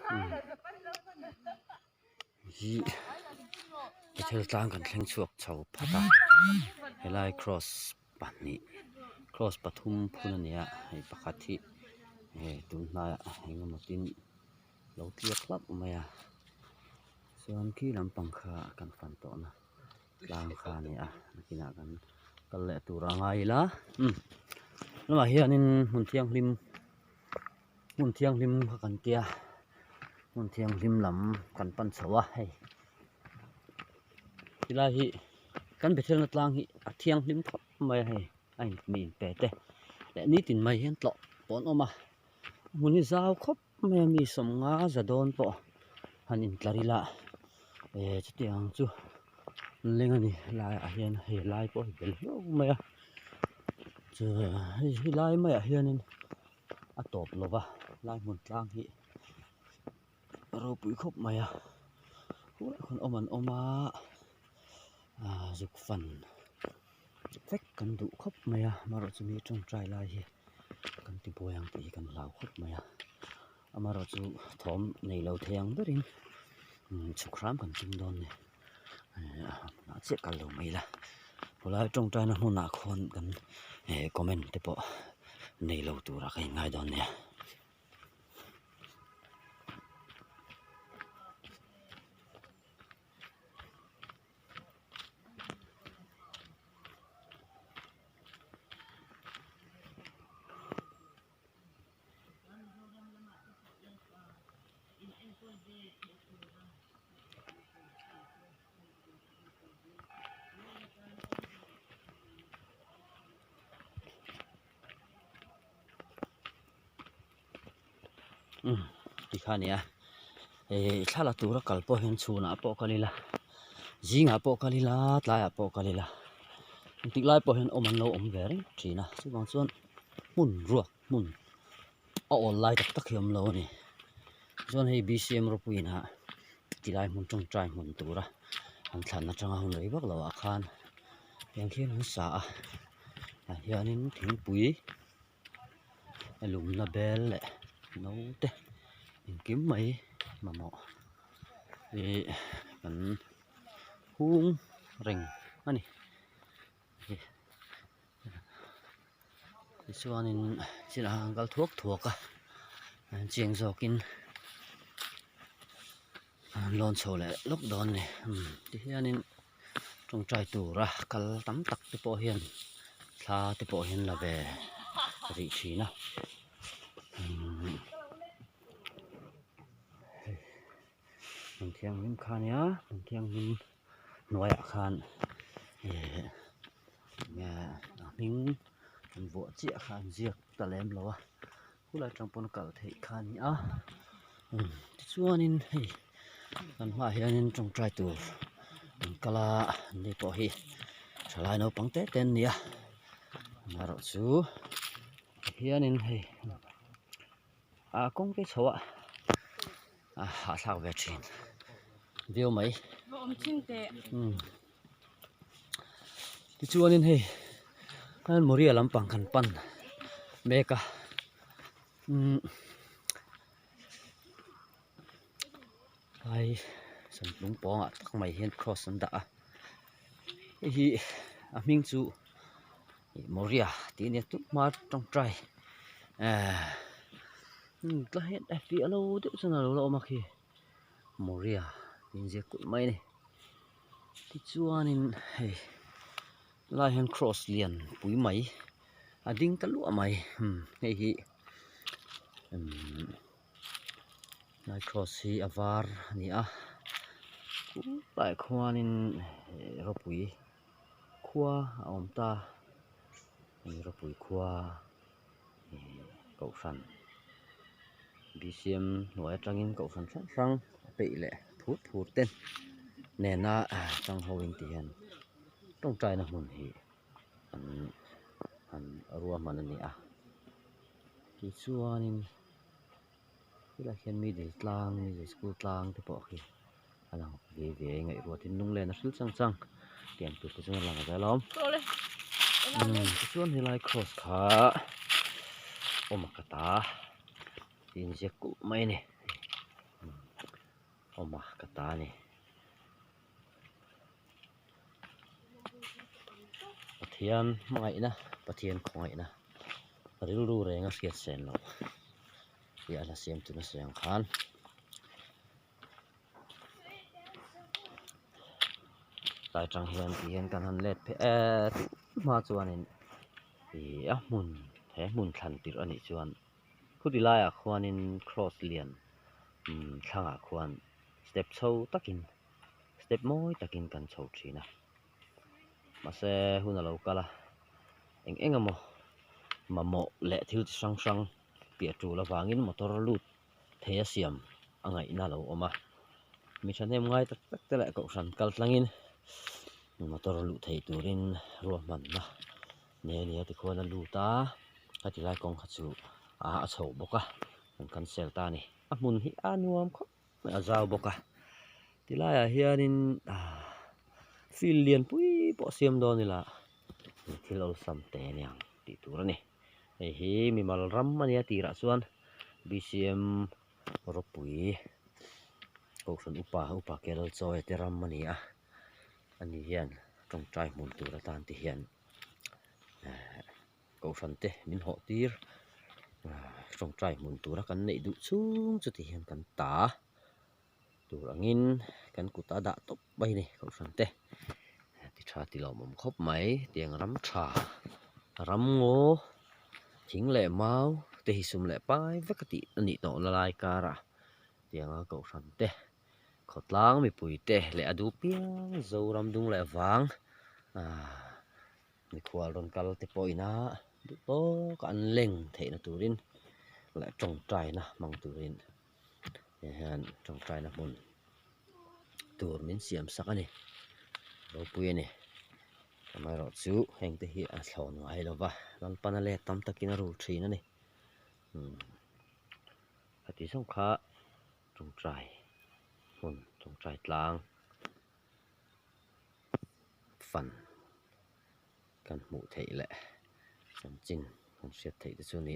hi bethel ṭawng kan thleng chuak chho phata helai cross pahnih cross pathum phun ania hei pakhat hi tun hnaia engemaw tin lo tliak hlap mai a chuan khi lampang kha kan fan tawhna tlang kha ni a nakina kan kal leh tura ngai la lamah hianin hmun thianghlim kha kan tia hmun thianghlim lam kan pan chhowa hei tilai hi kan bethel na tlang hi a thianghlim thap mai hei ai mi pe te le ni tin mai hian tlo pon oma hmun hi zau khop mai mi som nga zadon po hanin tlarila chutiang chu lengani lai a hian hei lai po bel mai a chu hi lai mai a hianin a top lova lai hmun tlang hi rawpui khop mai a khon oman oma zuk fan vek kan du khop mai a maro chu mi ṭawngṭai lai hi kan ti boyang ti kan lau khop mai a amaro chu thawm nei lo theyang berin chukram kan tim don ni na che kal lo mai la pulai ṭawngṭai na hmuna khon kan comment te po nei lo tura kai ngai don ne ti khania thala tura kalpo hen chuna po kalila zinga po kalila tlaya po kalila tiklai po hen oman lo om verin thina chubang chuan mun ruak mun a online tak tak hiam lo ni chuan hei bcm rawpui na tilai hmun ṭawngṭai hmun tura an thlanna tanga hun lei vak lo a khan yang khian hun sa a hianin thingpui lumna bel le no te kim mai mamo kan hung reng ani chuanin chila kal thuak a chiang zokin lon chho le lockdown ni ti hianin ṭawngṭai tura kal tam tak te pawh hian thla te pawh hian la ve ri thina hmun thianghlim khania hmun thianghlim hnuaiah khan hming kan vuah chiah kha an ziak ta lem lo a khulai tangpon kal thei kha ni a chuanin hei kan hmaah hianin ṭawngṭai tur an kala ni pawh hi thalai naupang te ten ni a maro chu hianin hei kawng ke chhoh a thlak ve thin view mai ti chuanin hei an moria lampang kan pan meka ai san lung pawngah tak mai hian cross an dah a hi a hming chu moria ti ni tu ma ṭawngṭai tla hen fi alo de chana lo ma khi moria tin je kul mai ni ti chuanin hei lai hen cross lian pui mai a ding ta lu mai hei hi lai cross hi avar ni a lai khwanin rawpui khua a awm ta rawpui khua cậu san bcm hnuai atangin cậu san sang pei le phut ten nena tang hoin ti hian ṭawngṭai na hmun hi an ruam man ani a ti chuanin hilai hian mi dil tlang mi dil school tlang te pawh hi alang ve ngai ruatin nung len a hril chang tiang tu te chuan lang a lom chuan helai cross kha omakata tin je ku mai ni oma kata ni pathian mangai na pathian khongai na ril ru renga siat sen lo ya la siam tu na siang khan tai tang hian kan han let phe ma chuanin i a mun mun thlan tir ani chuan khudilaya khwanin cross lian thlanga khwan step chho takin step moi takin kan chho thina mase huna lo kala engamo mamo le thil sang sang pia tu la wangin motor lut theya siam angai na lo oma mi thanem ngai tak tak te la ko san kal tlangin motor lut thei turin ro man na ne ne ti khona luta hati lai kong khachu a chho boka kan sel ta ni a mun hi anuam kho a zaw boka tilaya hianin fil lian pui po siam do ni la thilol sam te niang ti turani hi mi mal ram mania tira chuan bcm rawpui ko san upa kel choi te ram mania ani hian ṭawngṭai mun tura tan ti hian ko san te min ho tir ṭawngṭai mun tura kan nei du chung chu ti hian kan ta turangin kan kuta da top bai ni ko san te ti tha ti lo mom khop mai tiang ram tha ram ngo thing le mau te hi sum le pai vekati ani to la lai kara tianga ko san te khotlang mi pui te le adu piang zo ram dung le wang mi khwal ron kal te poina du to kan leng theina turin la ṭawngṭai na mang turin han ṭawngṭai na mun tur min siam sak ani rawpui ani mai ro chu heng te hi a thlon ngai lova lan panale tam takin a ru thina ni hati song kha ṭawngṭai mun ṭawngṭaitlâng fan kan hmuh theih le kan chin kan hriat theih te chu ni